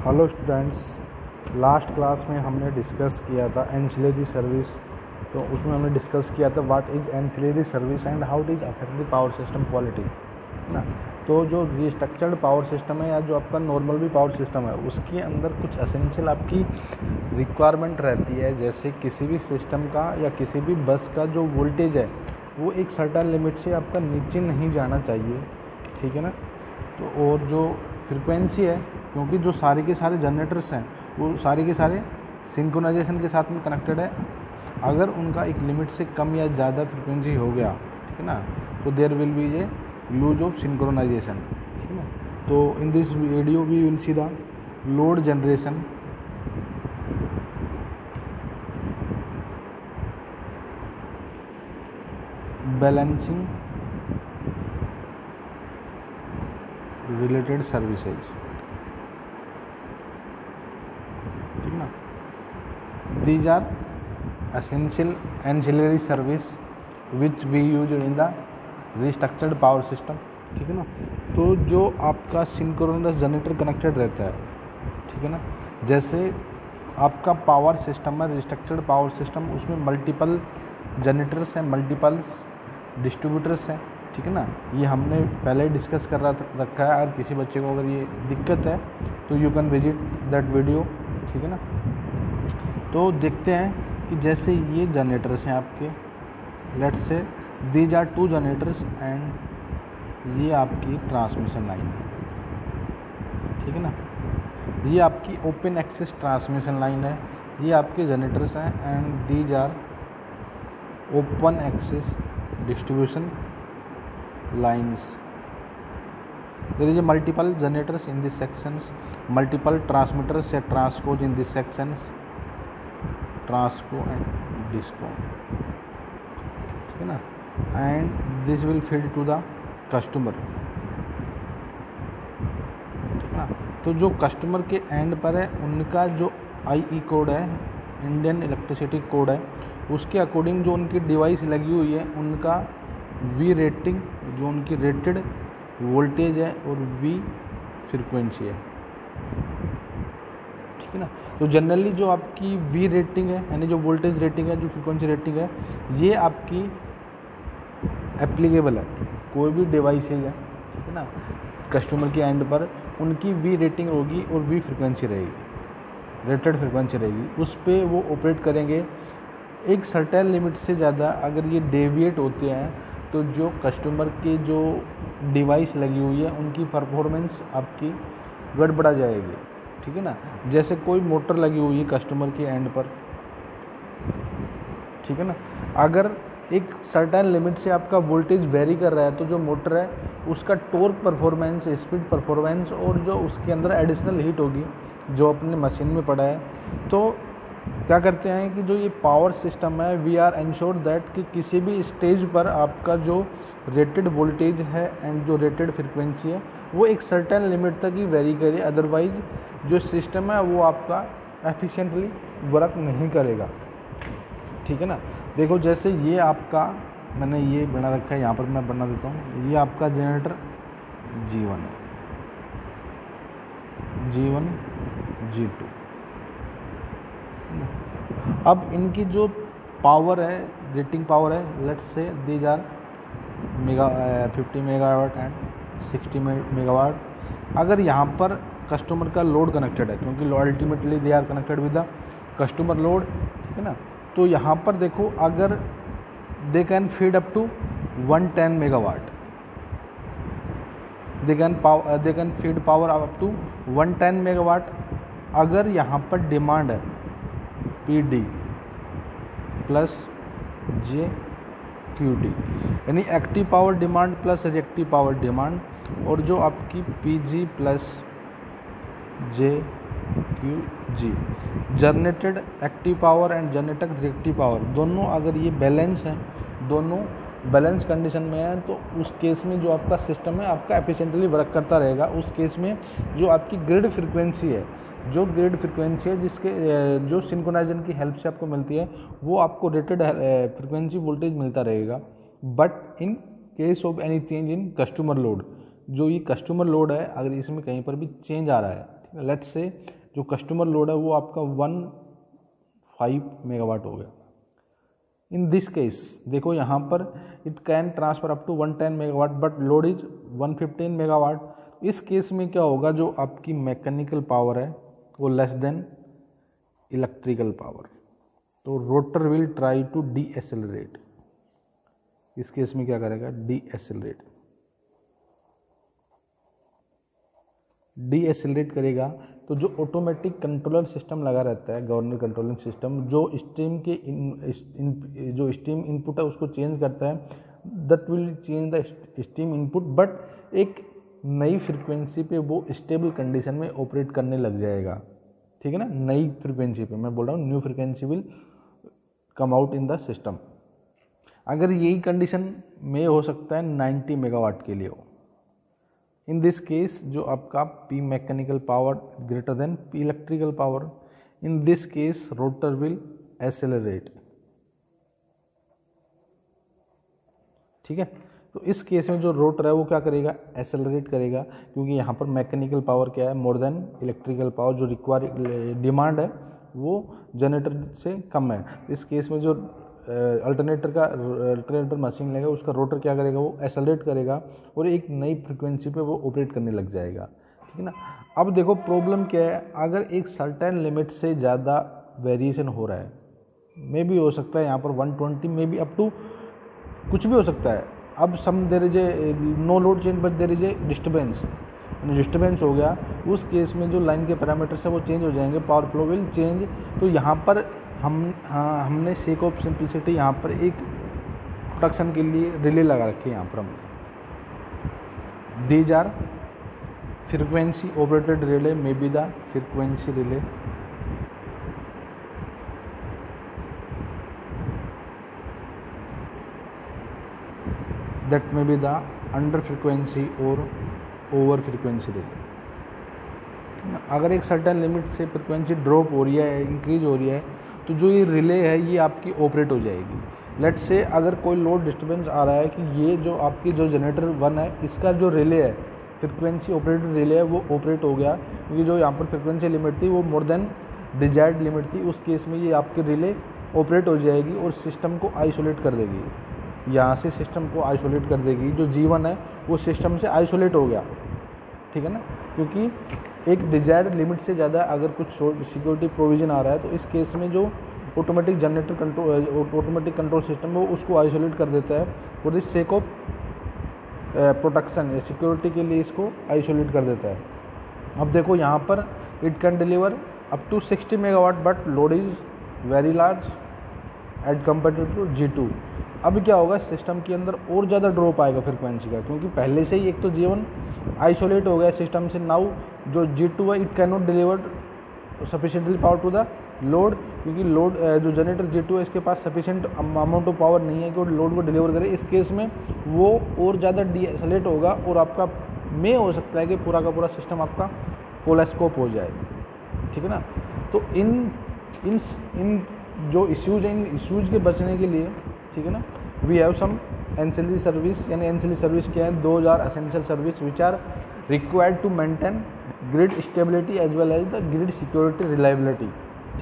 Hello students, last class में हमने discuss किया था एंसिलरी सर्विस। तो उसमें हमने डिस्कस किया था what is ancillary service and how it is affect the power system quality, है ना। तो जो रिस्ट्रक्चर्ड पावर सिस्टम है या जो आपका नॉर्मल भी पावर सिस्टम है, उसके अंदर कुछ एसेंशियल आपकी रिक्वायरमेंट रहती है। जैसे किसी भी सिस्टम का या किसी भी बस का जो वोल्टेज है वो एक सर्टेन लिमिट से आपका नीचे नहीं जाना चाहिए, ठीक है ना। तो और जो फ्रिक्वेंसी है, क्योंकि जो सारे के सारे जनरेटर्स हैं वो सारे के सारे सिंक्रोनाइजेशन के साथ में कनेक्टेड है। अगर उनका एक लिमिट से कम या ज़्यादा फ्रिक्वेंसी हो गया, ठीक है ना, तो there will be a loss of synchronization, ठीक है ना। तो in this video we will see the load generation, balancing related services, ठीक ना। These are essential ancillary service which we use in the restructured power system, ठीक है ना। तो जो आपका सिंक्रोनस जनरेटर कनेक्टेड रहता है, ठीक है ना। जैसे आपका पावर सिस्टम है रिस्ट्रक्चर्ड पावर सिस्टम, उसमें मल्टीपल जनरेटर्स हैं, मल्टीपल डिस्ट्रीब्यूटर्स हैं, ठीक है ना। ये हमने पहले डिस्कस कर रखा है। और किसी बच्चे को अगर ये दिक्कत है तो you can visit that video, ठीक है ना। तो देखते हैं कि जैसे ये जनरेटर्स हैं आपके, let's say these are 2 generators and ये आपकी ट्रांसमिशन लाइन है, ठीक है ना। ये आपकी ओपन एक्सेस ट्रांसमिशन लाइन है, ये आपके जनरेटर्स हैं and these are open access distribution lines. There is a multiple generators in these sections, multiple transmitters या transcos in these sections, transco and disco, ठीक है ना। and this will feed to the customer, ठीक है ना। तो जो customer के एंड पर है उनका जो IE कोड है, इंडियन इलेक्ट्रिसिटी कोड है, उसके अकॉर्डिंग जो उनकी डिवाइस लगी हुई है उनका वी रेटिंग, जो उनकी रेटेड वोल्टेज है और वी फ्रीक्वेंसी है, ठीक है ना। तो जनरली जो आपकी वी रेटिंग है, यानी जो वोल्टेज रेटिंग है, जो फ्रीक्वेंसी रेटिंग है, ये आपकी एप्लीकेबल है कोई भी डिवाइस है, ठीक है ना। कस्टमर के एंड पर उनकी वी रेटिंग होगी और वी फ्रीक्वेंसी रहेगी, रेटेड फ्रीक्वेंसी रहेगी, उस पर वो ऑपरेट करेंगे। एक सर्टेन लिमिट से ज़्यादा अगर ये डेविएट होते हैं तो जो कस्टमर की जो डिवाइस लगी हुई है उनकी परफॉर्मेंस आपकी गड़बड़ा जाएगी, ठीक है ना। जैसे कोई मोटर लगी हुई है कस्टमर के एंड पर, ठीक है ना, अगर एक सर्टेन लिमिट से आपका वोल्टेज वेरी कर रहा है तो जो मोटर है उसका टॉर्क परफॉर्मेंस, स्पीड परफॉर्मेंस और जो उसके अंदर एडिशनल हीट होगी जो अपने मशीन में पड़ा है, तो क्या करते हैं कि जो ये पावर सिस्टम है वी आर एंश्योर दैट कि किसी भी स्टेज पर आपका जो रेटेड वोल्टेज है एंड जो रेटेड फ्रीक्वेंसी है वो एक सर्टेन लिमिट तक ही वेरी करे, अदरवाइज जो सिस्टम है वो आपका एफिशिएंटली वर्क नहीं करेगा, ठीक है ना। देखो जैसे ये आपका मैंने ये बना रखा है, यहाँ पर मैं बना देता हूँ। ये आपका जनरेटर G1 है, G1 G2। अब इनकी जो पावर है, रेटिंग पावर है, let's say these are 50 megawatt and 60 megawatt. अगर यहाँ पर कस्टमर का लोड कनेक्टेड है, क्योंकि ultimately they are connected with the customer load, ठीक है ना। तो यहाँ पर देखो अगर they can feed up to 110 megawatt, they can feed power up to 110 megawatt. अगर यहाँ पर डिमांड है PD प्लस JQD, यानी active power demand plus reactive power demand, और जो आपकी PG plus JQG generated active power and generated reactive power, दोनों अगर ये बैलेंस है, दोनों बैलेंस कंडीशन में है, तो उस केस में जो आपका सिस्टम है आपका एफिशिएंटली वर्क करता रहेगा। उस केस में जो आपकी ग्रिड फ्रीक्वेंसी है, जो ग्रिड फ्रीक्वेंसी है जिसके जो सिंक्रोनाइजेशन की हेल्प से आपको मिलती है, वो आपको रेटेड फ्रीक्वेंसी वोल्टेज मिलता रहेगा। But in case of any change in customer load, जो ये कस्टमर लोड है अगर इसमें कहीं पर भी चेंज आ रहा है, लेट्स से जो कस्टमर लोड है वो आपका 15 मेगावाट हो गया। इन दिस केस देखो यहाँ पर it can transfer up to 110 megawatt but load is 115 megawatt. इस केस में क्या होगा, जो आपकी मैकेनिकल पावर है वो लेस देन इलेक्ट्रिकल पावर, तो rotor will try to decelerate. इस केस में क्या करेगा, डी एसेलरेट करेगा। तो जो ऑटोमेटिक कंट्रोलर सिस्टम लगा रहता है, गवर्नर कंट्रोलिंग सिस्टम, जो स्टीम के जो स्टीम इनपुट है उसको चेंज करता है, that will change the steam input, but एक नई फ्रीक्वेंसी पे वो स्टेबल कंडीशन में ऑपरेट करने लग जाएगा। ठीक है ना, नई फ्रीक्वेंसी पे मैं बोल रहा हूँ, new frequency will come out in the system. अगर यही कंडीशन में हो सकता है 90 मेगावाट के लिए हो। इन दिस केस जो आपका P mechanical power greater than P electrical power, in this case rotor will accelerate. ठीक है, तो इस केस में जो रोटर है वो क्या करेगा, एसेलरेट करेगा, क्योंकि यहाँ पर मैकेनिकल पावर क्या है, मोर देन इलेक्ट्रिकल पावर, जो रिक्वायर डिमांड है वो जनरेटर से कम है। इस केस में जो अल्टरनेटर मशीन लेगा उसका रोटर क्या करेगा, वो एसेलरेट करेगा और एक नई फ्रीक्वेंसी पे वो ऑपरेट करने लग जाएगा। ठीक है ना। अब देखो प्रॉब्लम क्या है, अगर एक सर्टेन लिमिट से ज़्यादा वेरिएशन हो रहा है, मे भी हो सकता है यहाँ पर 120, मे बी अप टू कुछ भी हो सकता है। अब some there is a no load change but there is a disturbance हो गया, उस केस में जो लाइन के पैरामीटर्स है वो चेंज हो जाएंगे, पावर फ्लो विल चेंज। तो यहाँ पर हमने सेक ऑफ सिंप्लिसिटी यहाँ पर एक प्रोटेक्शन के लिए रिले लगा रखी है। यहाँ पर हमने these are frequency operated relay, may be the frequency relay, that may be the under frequency or over frequency relay। अगर एक सर्टेन लिमिट से फ्रिक्वेंसी ड्रॉप हो रही है, इंक्रीज हो रही है, तो जो ये रिले है ये आपकी ऑपरेट हो जाएगी। लेट्स से अगर कोई लोड डिस्टर्बेंस आ रहा है कि ये जो आपकी जो जनरेटर 1 है इसका जो रिले है, फ्रिक्वेंसी ऑपरेटेड रिले है, वो ऑपरेट हो गया, क्योंकि जो यहाँ पर फ्रिक्वेंसी लिमिट थी वो मोर देन डिजायर्ड लिमिट थी। उस केस में ये आपकी रिले ऑपरेट हो जाएगी और सिस्टम को आइसोलेट कर देगी। यहाँ से सिस्टम को आइसोलेट कर देगी, जो G1 है वो सिस्टम से आइसोलेट हो गया। ठीक है ना, क्योंकि एक डिजायर्ड लिमिट से ज़्यादा अगर कुछ सिक्योरिटी प्रोविज़न आ रहा है तो इस केस में जो ऑटोमेटिक कंट्रोल सिस्टम है वो उसको आइसोलेट कर देता है for the sake of protection या सिक्योरिटी के लिए इसको आइसोलेट कर देता है। अब देखो यहाँ पर it can deliver up to 60 megawatt but load is very large at compare to G2। अब क्या होगा, सिस्टम के अंदर और ज़्यादा ड्रॉप आएगा फ्रिक्वेंसी का, क्योंकि पहले से ही एक तो G1 आइसोलेट हो गया सिस्टम से। नाउ जो G2 है it can not deliver sufficiently power to the load, क्योंकि लोड जो जनरेटर G2 है इसके पास सफिशिएंट अमाउंट ऑफ पावर नहीं है कि वो लोड को डिलीवर करे। इस केस में वो और ज़्यादा डीएसेलेट होगा और आपका में हो सकता है कि पूरा का पूरा सिस्टम आपका कोलैप्स हो जाए। ठीक है ना। तो इन जो इश्यूज हैं, इन इश्यूज के बचने के लिए, ठीक है ना, we have some ancillary service, यानी एंसिलरी सर्विस क्या है, 2000 essential service which are required to maintain grid stability as well as the grid security reliability.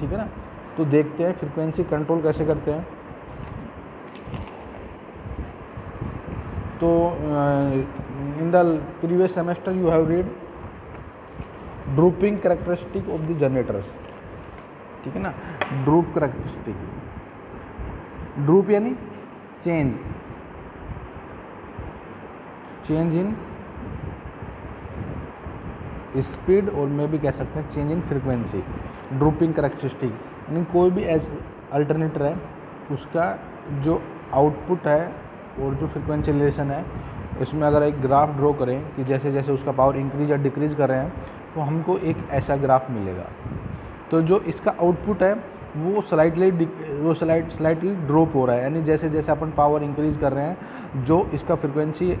ठीक है ना। तो देखते हैं फ्रीक्वेंसी कंट्रोल कैसे करते हैं। तो in the previous semester you have read drooping characteristic of the generators. ठीक है ना, ड्रूप कैरेक्टरिस्टिक, ड्रूप यानी चेंज इन स्पीड और में भी कह सकते हैं change in frequency. Drooping characteristic यानी कोई भी एज अल्टरनेटर है उसका जो आउटपुट है और जो फ्रीक्वेंसी रिलेशन है, इसमें अगर एक ग्राफ ड्रॉ करें कि जैसे जैसे उसका पावर इंक्रीज या डिक्रीज कर रहे हैं तो हमको एक ऐसा ग्राफ मिलेगा। तो जो इसका आउटपुट है वो स्लाइटली ड्रॉप हो रहा है, यानी जैसे जैसे अपन पावर इंक्रीज कर रहे हैं जो इसका फ्रीक्वेंसी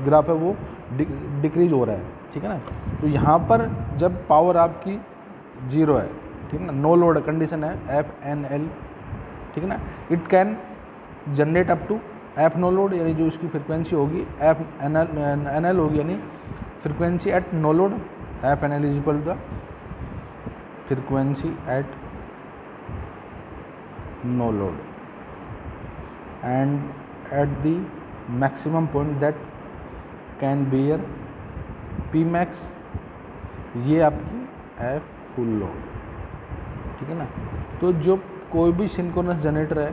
ग्राफ है वो डिक्रीज हो रहा है। ठीक है ना। तो यहाँ पर जब पावर आपकी 0 है, ठीक है ना, नो लोड कंडीशन है FNL, ठीक है ना, it can generate up to F no load, यानी जो इसकी फ्रीक्वेंसी होगी FNL होगी, यानी frequency at no load, FNL is equal to the frequency at no load and at the maximum point that can bear Pmax, ये आपकी है full load, ठीक है ना। तो जो कोई भी सिंक्रोनस जनरेटर है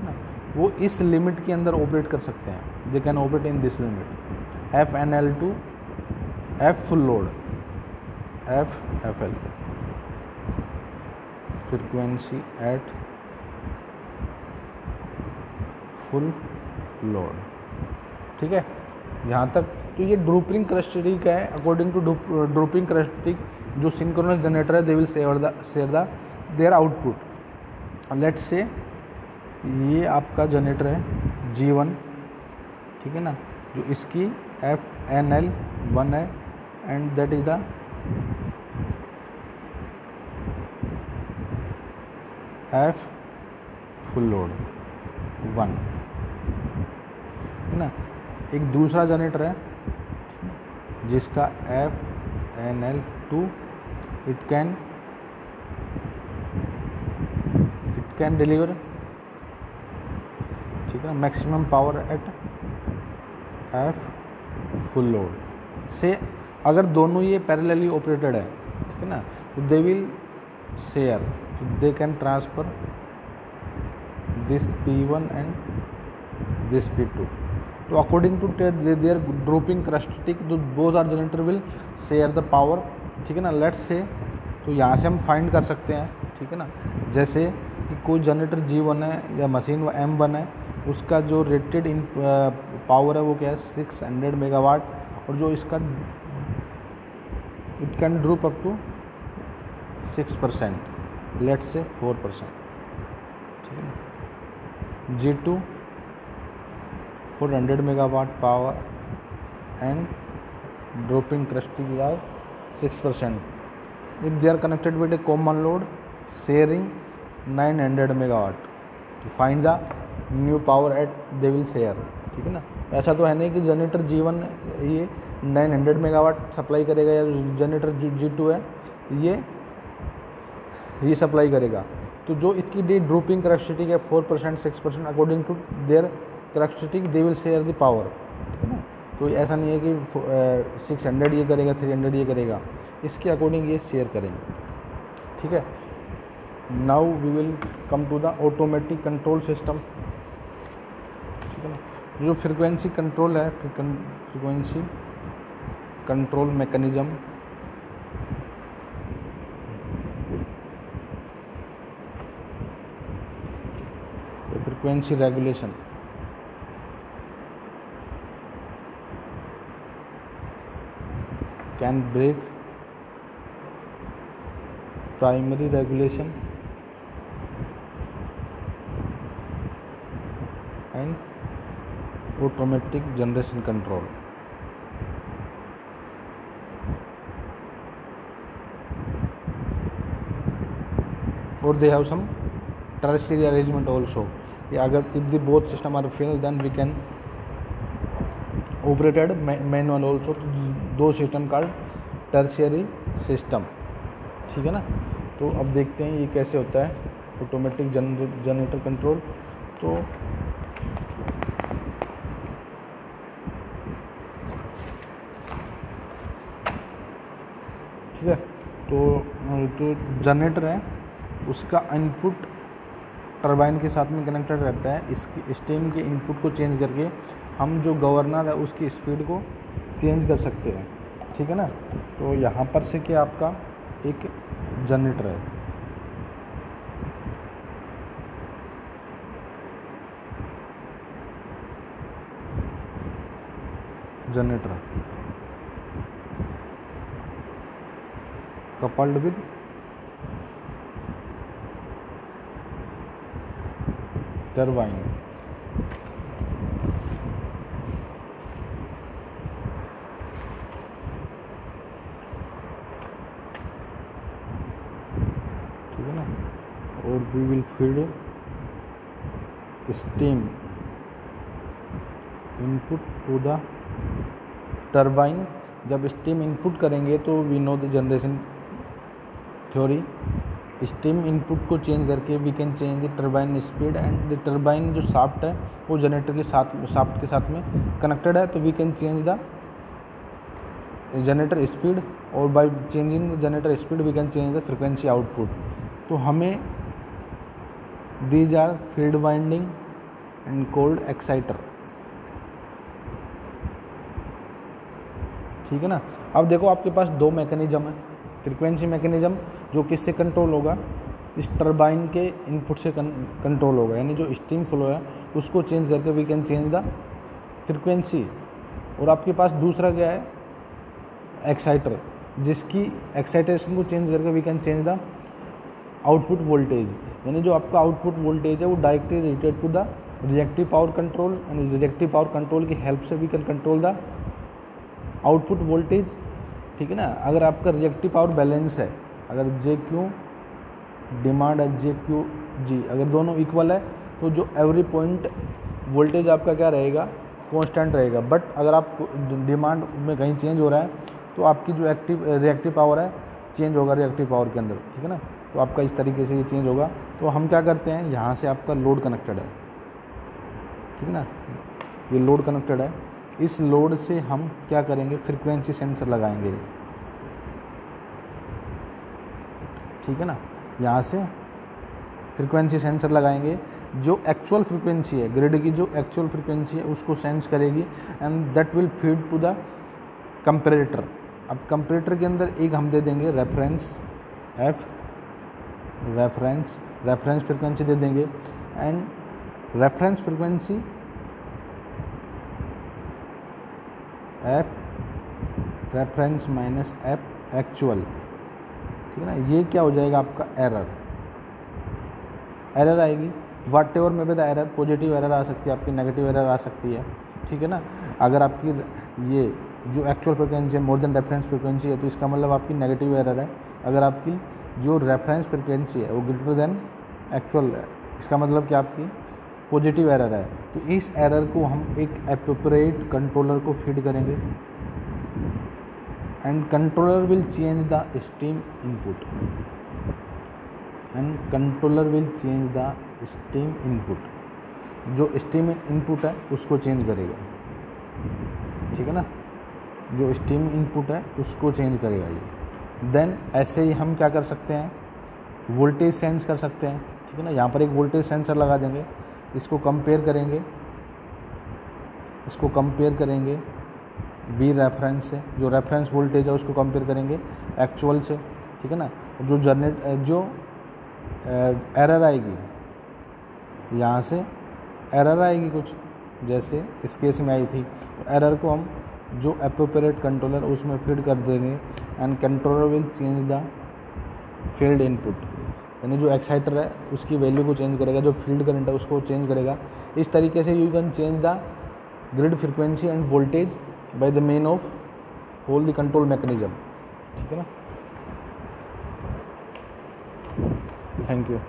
ना, वो इस लिमिट के अंदर ऑपरेट कर सकते हैं। They can operate in this limit, FNL2 F full load, FFL frequency at full load, ठीक है। यहाँ तक तो ये ड्रूपिंग करैक्टरिस्टिक है। अकॉर्डिंग टू ड्रूपिंग करैक्टरिस्टिक जो सिंक्रोनस जनरेटर है, दे will share their output. Let's say ये आपका जनरेटर है G1, ठीक है ना, जो इसकी FNL1 है and that is the F full load 1, है ना। एक दूसरा जनरेटर है जिसका FNL2, इट कैन डिलीवर, ठीक है, maximum power at F full load से। अगर दोनों ये पैरेलली ऑपरेटेड है, ठीक है ना, तो they will share, they can transfer this P1 and this P2। तो according to their dropping characteristic, both are generator will share the power, ठीक है ना। लेट्स से तो यहाँ से हम फाइंड कर सकते हैं, ठीक है ना। जैसे कि कोई जनरेटर G1 है या मशीन M1 है, उसका जो रेटेड इन पावर है वो क्या है 600 मेगावाट, और जो इसका it can drop up to 6%, let's say 4%, ठीक है ना। G2 400 megawatt power and dropping characteristic are 6%. If they are connected with a common load sharing 900 megawatt, to find the new power at they will share, ठीक है ना। ऐसा तो है नहीं कि जनरेटर G1 ये 900 मेगावाट सप्लाई करेगा या जनरेटर G2 है ये सप्लाई करेगा। तो जो इसकी डे ड्रॉपिंग करैक्टरिस्टिक है 4%, 6%, according to their characteristic they will share the power, ठीक है ना। तो ऐसा नहीं है कि 600 ये करेगा 300 ये करेगा, इसके अकॉर्डिंग ये शेयर करेंगे, ठीक है। Now we will come to the automatic control system, ठीक है ना। जो फ्रीक्वेंसी कंट्रोल है, frequency control mechanism, frequency regulation, can break primary regulation and automatic generation control. Or they have some tertiary arrangement also. If the both system are failed, then we can operated manual also, दो system called tertiary system, ठीक है ना। तो अब देखते हैं ये कैसे होता है ऑटोमेटिक जनरेटर कंट्रोल। तो ठीक है, तो जनरेटर है उसका इनपुट टरबाइन के साथ में कनेक्टेड रहता है। इसकी स्टीम के इनपुट को चेंज करके हम जो गवर्नर है उसकी स्पीड को चेंज कर सकते हैं, ठीक है ना। तो यहाँ पर से क्या आपका एक जनरेटर है, जनरेटर कपल्ड विद टरबाइन, और we will feed steam input to the turbine। जब स्टीम इनपुट करेंगे तो we know the generation theory, steam input को चेंज करके we can change the turbine speed and the turbine जो shaft है वो generator के साथ शाफ्ट के साथ में कनेक्टेड है, तो we can change the generator speed, और by changing the generator speed we can change the frequency output. तो हमें these are field winding and called exciter, ठीक है ना। अब देखो आपके पास दो मैकेनिज्म है, फ्रिक्वेंसी मैकेनिज्म जो किससे कंट्रोल होगा, इस टरबाइन के इनपुट से कंट्रोल होगा, यानी जो स्टीम फ्लो है उसको चेंज करके we can change the frequency. और आपके पास दूसरा क्या है, एक्साइटर, जिसकी एक्साइटेशन को चेंज करके we can change the output voltage, यानी जो आपका आउटपुट वोल्टेज है वो directly related to the reactive power control, and reactive power control की हेल्प से we can control the output voltage, ठीक है ना। अगर आपका रिएक्टिव पावर बैलेंस है, अगर जे क्यू डिमांड है जे क्यू जी, अगर दोनों इक्वल है तो जो एवरी पॉइंट वोल्टेज आपका क्या रहेगा, कांस्टेंट रहेगा। बट अगर आप डिमांड में कहीं चेंज हो रहा है तो आपकी जो रिएक्टिव पावर है चेंज होगा रिएक्टिव पावर के अंदर, ठीक है ना। तो आपका इस तरीके से ये चेंज होगा। तो हम क्या करते हैं, यहाँ से आपका लोड कनेक्टेड है, ठीक है ना, ये लोड कनेक्टेड है, इस लोड से हम क्या करेंगे, फ्रीक्वेंसी सेंसर लगाएंगे, ठीक है ना। यहाँ से फ्रीक्वेंसी सेंसर लगाएंगे, जो एक्चुअल फ्रीक्वेंसी है ग्रिड की, जो एक्चुअल फ्रीक्वेंसी है उसको सेंस करेगी and that will feed to the comparator. अब कंपैरेटर के अंदर एक हम दे देंगे रेफरेंस एफ, रेफरेंस फ्रीक्वेंसी दे देंगे, and reference frequency F reference minus F actual, ठीक है ना। ये क्या हो जाएगा आपका एरर आएगी, वाट एवर में भी द एरर, पॉजिटिव एरर आ सकती है आपकी, नेगेटिव एरर आ सकती है, ठीक है ना। अगर आपकी ये जो एक्चुअल फ्रिक्वेंसी है मोर देन रेफरेंस फ्रिक्वेंसी है तो इसका मतलब आपकी नेगेटिव एरर है। अगर आपकी जो रेफरेंस फ्रिक्वेंसी है वो ग्रेटर देन एक्चुअल है, इसका मतलब कि आपकी पॉजिटिव एरर है। तो इस एरर को हम एक एप्रोप्रिएट कंट्रोलर को फीड करेंगे and controller will change the steam input, जो स्टीम इनपुट है उसको चेंज करेगा, ठीक है ना, जो स्टीम इनपुट है उसको चेंज करेगा ये। देन ऐसे ही हम क्या कर सकते हैं, वोल्टेज सेंस कर सकते हैं, ठीक है ना। यहाँ पर एक वोल्टेज सेंसर लगा देंगे, इसको कंपेयर करेंगे बी रेफरेंस से, जो रेफरेंस वोल्टेज है उसको कंपेयर करेंगे एक्चुअल से, ठीक है ना। जो एरर आएगी, यहाँ से एरर आएगी कुछ जैसे इस केस में आई थी, तो एरर को हम जो एप्रोप्रिएट कंट्रोलर उसमें फीड कर देंगे and controller will change the field input, यानी जो एक्साइटर है उसकी वैल्यू को चेंज करेगा, जो फील्ड करंट है उसको चेंज करेगा। इस तरीके से you can change the grid frequency and voltage by the main of whole the control mechanism, ठीक है ना। Thank you.